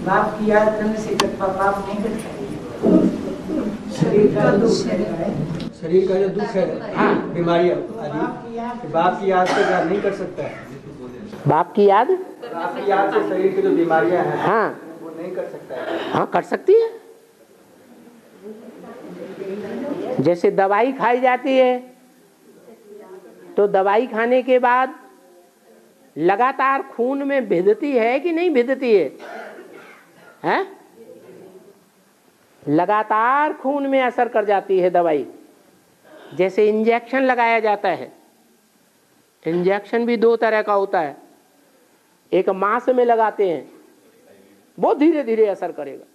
बाप की याद करने से पाप नहीं करता है। शरीर का दुख है, शरीर का जो दुख है, हाँ, बीमारियां आदि, बाप की याद से याद नहीं कर सकता है। बाप की याद से शरीर की जो बीमारियां हैं, हाँ वो नहीं कर सकता है। हाँ कर सकती है। जैसे दवाई खाई जाती है तो दवाई खाने के बाद लगातार खून में भिदती है कि नहीं भिदती है, हैं? लगातार खून में असर कर जाती है दवाई। जैसे इंजेक्शन लगाया जाता है, इंजेक्शन भी दो तरह का होता है। एक मांस में लगाते हैं, वो धीरे धीरे असर करेगा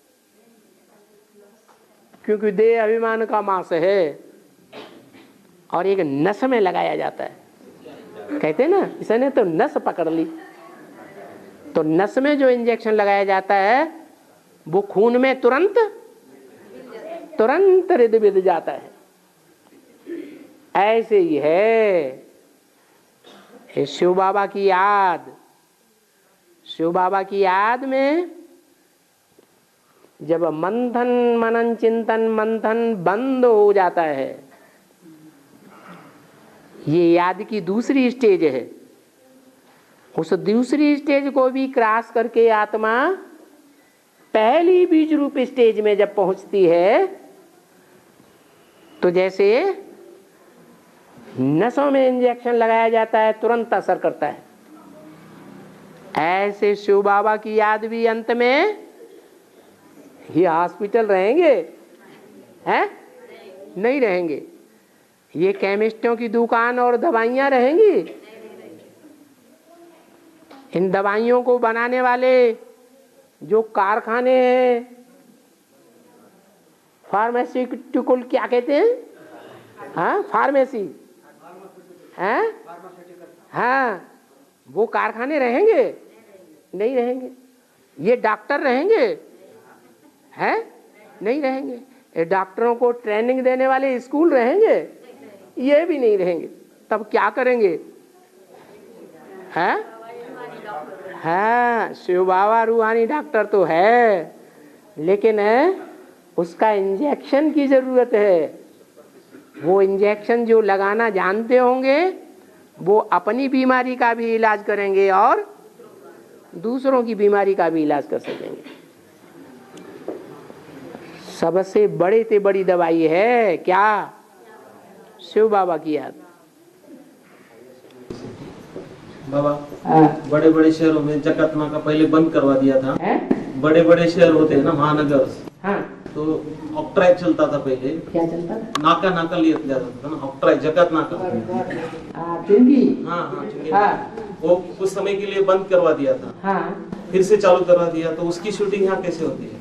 क्योंकि देह अभिमान का मांस है। और एक नस में लगाया जाता है, कहते हैं ना इसने तो नस पकड़ ली। तो नस में जो इंजेक्शन लगाया जाता है वो खून में तुरंत रिध बिध जाता है। ऐसे ही है शिव बाबा की याद। शिव बाबा की याद में जब मंथन मनन चिंतन मंथन बंद हो जाता है, ये याद की दूसरी स्टेज है। उस दूसरी स्टेज को भी क्रॉस करके आत्मा पहली बीज रूप स्टेज में जब पहुंचती है तो जैसे नसों में इंजेक्शन लगाया जाता है तुरंत असर करता है, ऐसे शिव बाबा की याद भी अंत में ये हॉस्पिटल रहेंगे हैं? नहीं रहेंगे। ये केमिस्टों की दुकान और दवाइयां रहेंगी। इन दवाइयों को बनाने वाले जो कारखाने हैं, फार्मास्यूटिकल क्या कहते हैं, हाँ फार्मेसी, हैं? हाँ, वो कारखाने रहेंगे? नहीं रहेंगे। ये डॉक्टर रहेंगे? हैं? नहीं रहेंगे। ये डॉक्टरों को ट्रेनिंग देने वाले स्कूल रहेंगे? ये भी नहीं रहेंगे। तब क्या करेंगे? हैं? हाँ, शिव बाबा रूहानी डॉक्टर तो है, लेकिन उसका इंजेक्शन की जरूरत है। वो इंजेक्शन जो लगाना जानते होंगे वो अपनी बीमारी का भी इलाज करेंगे और दूसरों की बीमारी का भी इलाज कर सकेंगे। सबसे बड़े से बड़ी दवाई है क्या? शिव बाबा की याद। बाबा बड़े बड़े शहरों में जकातना का पहले बंद करवा दिया था। बड़े बड़े शहर होते हैं ना, महानगर, हाँ, तो ऑक्ट्राई चलता था पहले। क्या चलता था? नाका लिया जाता था ना, ऑक्ट्राई जगत नाका। चुंगी। हाँ चुंगी। हाँ, वो कुछ समय के लिए बंद करवा दिया था, हाँ, फिर से चालू करवा दिया। तो उसकी शूटिंग यहाँ कैसे होती है?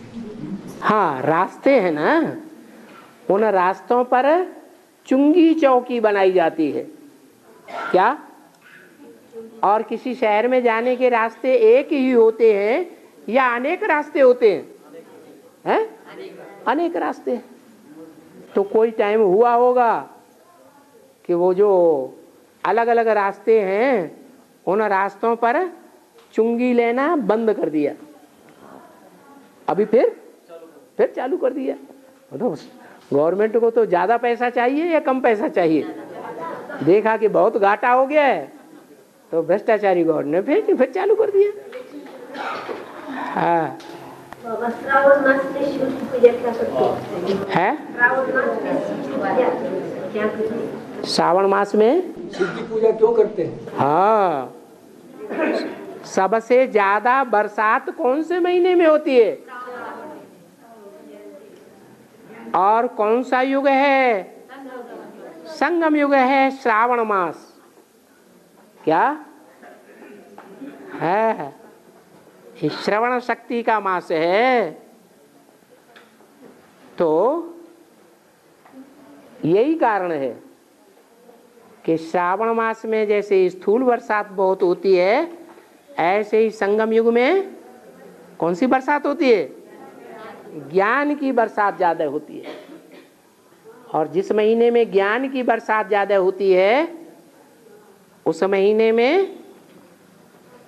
हाँ, रास्ते हैं ना, उन रास्तों पर चुंगी चौकी बनाई जाती है क्या? और किसी शहर में जाने के रास्ते एक ही होते हैं या अनेक रास्ते होते हैं? अनेक रास्ते। तो कोई टाइम हुआ होगा कि वो जो अलग अलग रास्ते हैं उन रास्तों पर चुंगी लेना बंद कर दिया, अभी फिर चालू कर दिया। तो गवर्नमेंट को तो ज्यादा पैसा चाहिए या कम पैसा चाहिए? देखा कि बहुत घाटा हो गया है तो भ्रष्टाचारी गवर्नमेंट ने फिर चालू कर दिया। हाँ, श्रावण मास में शिव की पूजा क्या करते हैं? श्रावण मास में शिव की पूजा क्या करते हैं? श्रावण मास में शिव की पूजा क्यों करते हैं? हाँ, सबसे ज्यादा बरसात कौन से महीने में होती है और कौन सा युग है? संगम युग है श्रावण मास। क्या है? श्रवण शक्ति का मास है। तो यही कारण है कि श्रावण मास में जैसे स्थूल बरसात बहुत होती है, ऐसे ही संगम युग में कौन सी बरसात होती है? ज्ञान की बरसात ज्यादा होती है। और जिस महीने में ज्ञान की बरसात ज्यादा होती है उस महीने में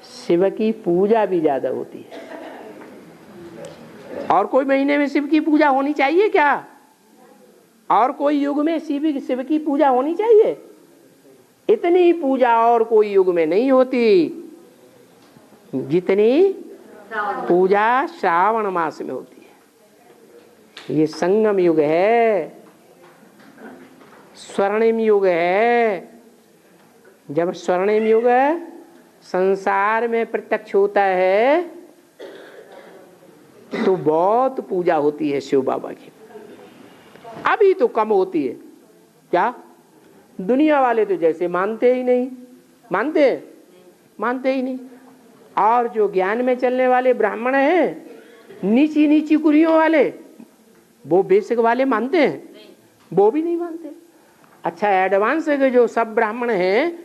शिव की पूजा भी ज्यादा होती है। और कोई महीने में शिव की पूजा होनी चाहिए क्या? और कोई युग में शिव की पूजा होनी चाहिए? इतनी पूजा और कोई युग में नहीं होती जितनी पूजा श्रावण मास में होती है। ये संगम युग है, स्वर्णिम युग है। जब स्वर्णिम युग संसार में प्रत्यक्ष होता है तो बहुत पूजा होती है शिव बाबा की। अभी तो कम होती है। क्या? दुनिया वाले तो जैसे मानते ही नहीं। मानते ही नहीं। और जो ज्ञान में चलने वाले ब्राह्मण हैं, नीची नीची कुरियों वाले, वो बेसिक वाले मानते हैं? वो भी नहीं मानते। अच्छा, एडवांस के जो सब ब्राह्मण हैं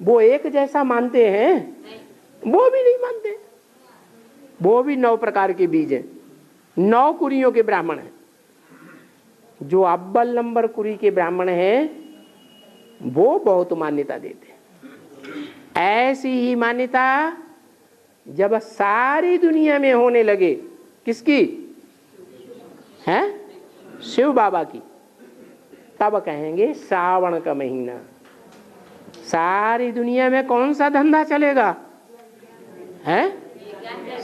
वो एक जैसा मानते हैं? वो भी नहीं मानते। वो भी 9 प्रकार के बीज हैं, 9 कुरियों के ब्राह्मण हैं। जो अव्वल नंबर कुरी के ब्राह्मण हैं वो बहुत मान्यता देते हैं। ऐसी ही मान्यता जब सारी दुनिया में होने लगे, किसकी है? शिव बाबा की, तब कहेंगे श्रावण का महीना। सारी दुनिया में कौन सा धंधा चलेगा? है?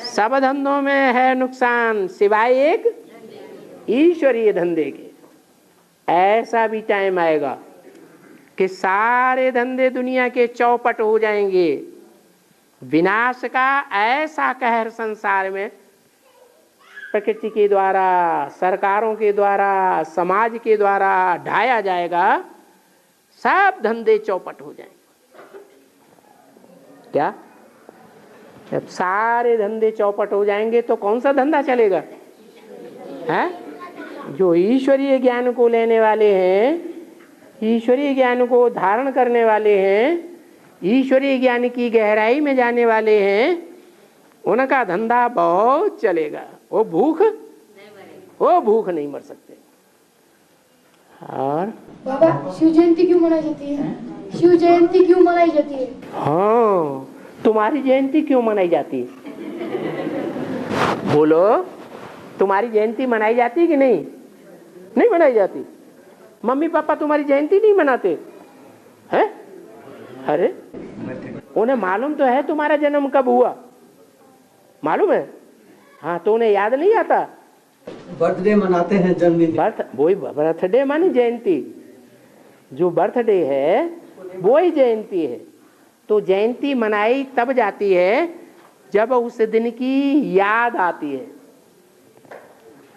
सब धंधों में है नुकसान सिवाय एक ईश्वरीय धंधे के। ऐसा भी टाइम आएगा कि सारे धंधे दुनिया के चौपट हो जाएंगे। विनाश का ऐसा कहर संसार में प्रकृति के द्वारा, सरकारों के द्वारा, समाज के द्वारा ढाया जाएगा। सब धंधे चौपट हो जाएंगे। क्या? जब सारे धंधे चौपट हो जाएंगे तो कौन सा धंधा चलेगा? है? जो ईश्वरीय ज्ञान को लेने वाले हैं, ईश्वरीय ज्ञान को धारण करने वाले हैं, ईश्वरीय ज्ञान की गहराई में जाने वाले हैं, उनका धंधा बहुत चलेगा। वो भूख नहीं मर सकते। और बाबा, शिव जयंती क्यों मनाई जाती है? शिव जयंती क्यों मनाई जाती है? हाँ, तुम्हारी जयंती क्यों मनाई जाती है? बोलो, तुम्हारी जयंती मनाई जाती कि नहीं? नहीं मनाई जाती। मम्मी पापा तुम्हारी जयंती नहीं मनाते हैं? अरे, उन्हें मालूम तो है तुम्हारा जन्म कब हुआ, मालूम है? हाँ, तो उन्हें याद नहीं आता? बर्थडे मनाते हैं, जन्मदिन। वही बर्थडे मानी जयंती। जो बर्थडे है वो ही जयंती है। तो जयंती मनाई तब जाती है जब उस दिन की याद आती है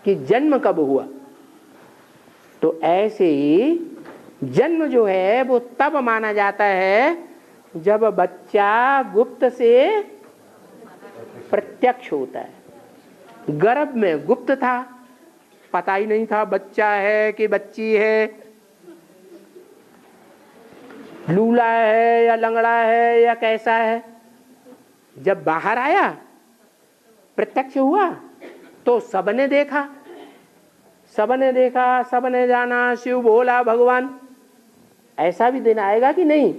कि जन्म कब हुआ। तो ऐसे ही जन्म जो है वो तब माना जाता है जब बच्चा गुप्त से प्रत्यक्ष होता है। गर्भ में गुप्त था, पता ही नहीं था बच्चा है कि बच्ची है, लूला है या लंगड़ा है या कैसा है। जब बाहर आया, प्रत्यक्ष हुआ, तो सबने देखा, सबने जाना शिव भोला भगवान। ऐसा भी दिन आएगा कि नहीं?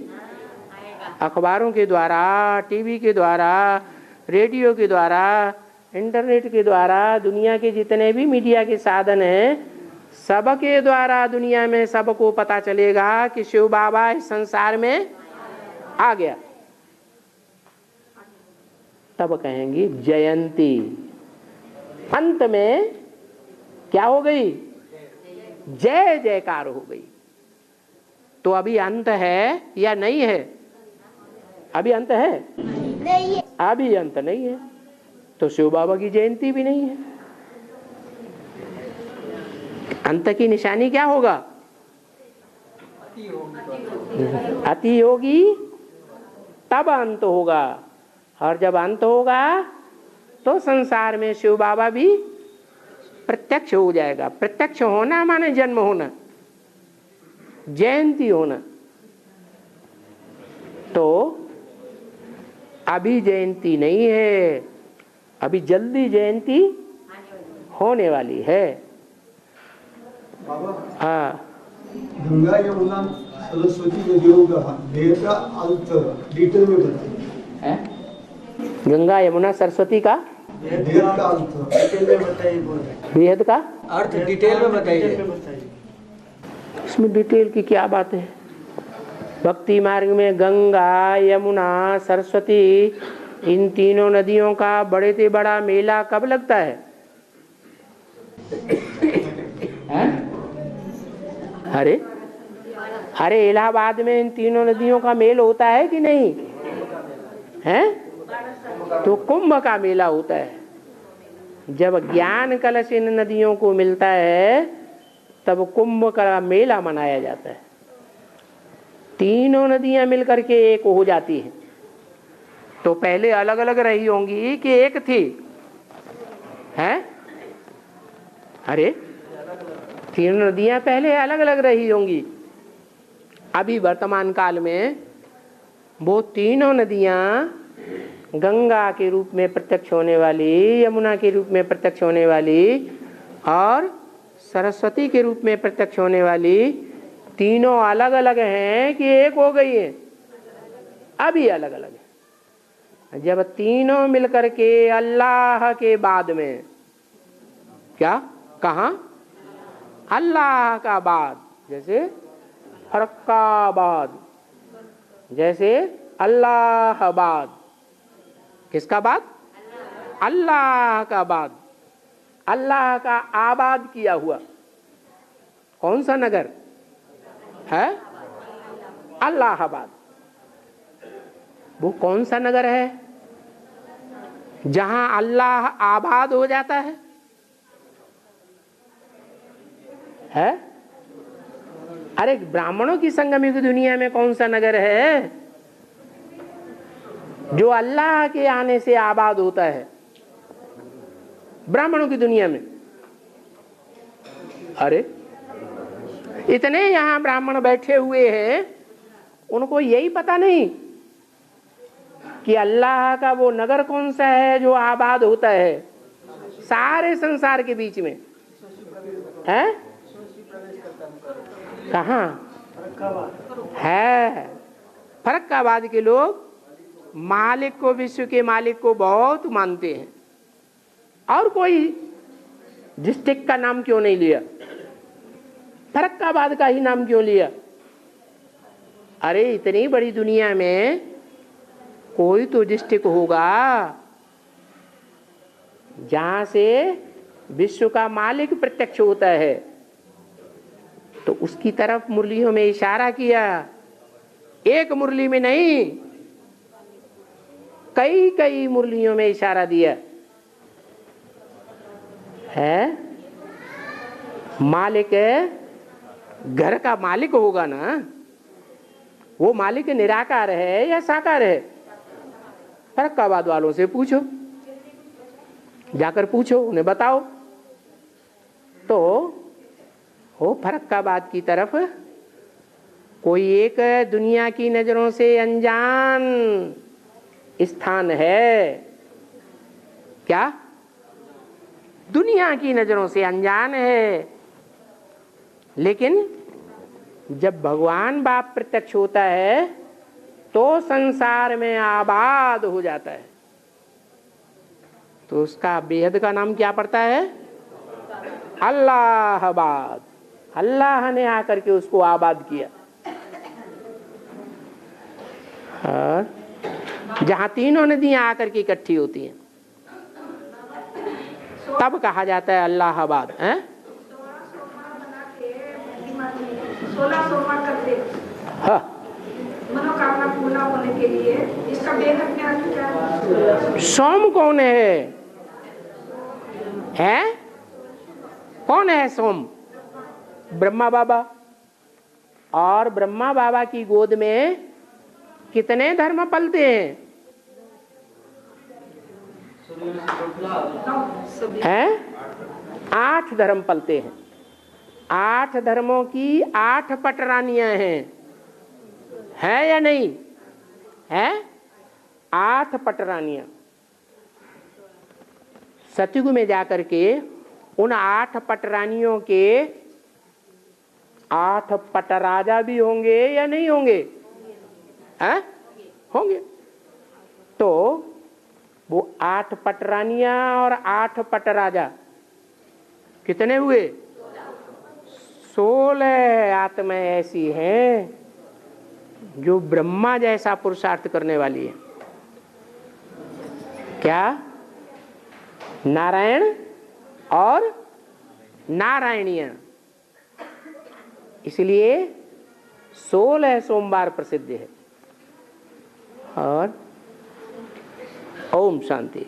अखबारों के द्वारा, टीवी के द्वारा, रेडियो के द्वारा, इंटरनेट के द्वारा, दुनिया के जितने भी मीडिया के साधन हैं, सबके द्वारा दुनिया में सबको पता चलेगा कि शिव बाबा इस संसार में आ गया। तब कहेंगे जयंती। अंत में क्या हो गई? जय जयकार हो गई। तो अभी अंत है या नहीं है? अभी अंत है? नहीं है। अभी अंत नहीं है, तो शिव बाबा की जयंती भी नहीं है। अंत की निशानी क्या होगा? अति होगी तब अंत होगा। और जब अंत होगा तो संसार में शिव बाबा भी प्रत्यक्ष हो जाएगा। प्रत्यक्ष होना माने जन्म होना, जयंती होना। तो अभी जयंती नहीं है, अभी जल्दी जयंती होने वाली है। हाँ, गंगा यमुना सरस्वती नदियों का देह का अंत डिटेल में बताइए। गंगा यमुना सरस्वती का भेद का अर्थ डिटेल में बताइए बोल रहे बेहद का अर्थ डिटेल में बताइए। इसमें डिटेल की क्या बात है? भक्ति मार्ग में गंगा, यमुना, सरस्वती, इन तीनों नदियों का बड़े से बड़ा मेला कब लगता है? अरे इलाहाबाद में इन तीनों नदियों का मेल होता है कि नहीं है? तो कुंभ का मेला होता है। जब ज्ञान कलश इन नदियों को मिलता है तब कुंभ का मेला मनाया जाता है। तीनों नदियां मिलकर के एक हो जाती हैं। तो पहले अलग अलग रही होंगी कि एक थी? हैं? अरे तीनों नदियां पहले अलग अलग रही होंगी। अभी वर्तमान काल में वो तीनों नदियां गंगा के रूप में प्रत्यक्ष होने वाली, यमुना के रूप में प्रत्यक्ष होने वाली और सरस्वती के रूप में प्रत्यक्ष होने वाली, तीनों अलग अलग हैं कि एक हो गई है? अभी अलग अलग है। जब तीनों मिलकर के अल्लाह के बाद में क्या कहा? अल्लाह का बाद, जैसे फरक्काबाद, जैसे अल्लाहाबाद। किसका बाद? अल्लाह का बाद। अल्लाह का आबाद किया हुआ कौन सा नगर है? अल्लाहाबाद। वो कौन सा नगर है जहां अल्लाह आबाद हो जाता है? अरे ब्राह्मणों की संगम की दुनिया में कौन सा नगर है जो अल्लाह के आने से आबाद होता है? ब्राह्मणों की दुनिया में। अरे इतने यहां ब्राह्मण बैठे हुए हैं, उनको यही पता नहीं कि अल्लाह का वो नगर कौन सा है जो आबाद होता है सारे संसार के बीच में है? कहाँ है? फरक्काबाद के लोग मालिक को, विश्व के मालिक को बहुत मानते हैं। और कोई डिस्ट्रिक्ट का नाम क्यों नहीं लिया? फरक्काबाद का ही नाम क्यों लिया? अरे इतनी बड़ी दुनिया में कोई तो डिस्ट्रिक्ट होगा जहां से विश्व का मालिक प्रत्यक्ष होता है। तो उसकी तरफ मुरलियों में इशारा किया। एक मुरली में नहीं, कई कई मुरलियों में इशारा दिया है। मालिक घर का मालिक होगा ना, वो मालिक निराकार है या साकार है? फरक्काबाद वालों से पूछो, जाकर पूछो, उन्हें बताओ। तो वो फरक्काबाद की तरफ कोई एक दुनिया की नजरों से अनजान स्थान है। क्या? दुनिया की नजरों से अनजान है, लेकिन जब भगवान बाप प्रत्यक्ष होता है तो संसार में आबाद हो जाता है। तो उसका बेहद का नाम क्या पड़ता है? अल्लाहाबाद। अल्लाह ने आकर के उसको आबाद किया। जहां तीनों नदियां आकर के इकट्ठी होती हैं तब कहा जाता है अल्लाहाबाद। 16 सोमवार करते हाँ, मनोकामना पूर्ण होने के लिए। इसका बेहद क्या है? सोम कौन है? कौन है सोम? ब्रह्मा बाबा। और ब्रह्मा बाबा की गोद में कितने धर्म पलते हैं? 8 धर्म पलते हैं। 8 धर्मों की 8 पटरानियां हैं, है या नहीं है? 8 पटरानियां। सतयुग में जाकर के उन 8 पटरानियों के 8 पटराजा भी होंगे या नहीं होंगे? हैं? होंगे। तो वो 8 पटरानियां और 8 पटराजा, कितने हुए? 16 आत्माएं ऐसी हैं जो ब्रह्मा जैसा पुरुषार्थ करने वाली है। क्या? नारायण और नारायणीय। इसलिए 16 सोमवार प्रसिद्ध है। और ओम शांति।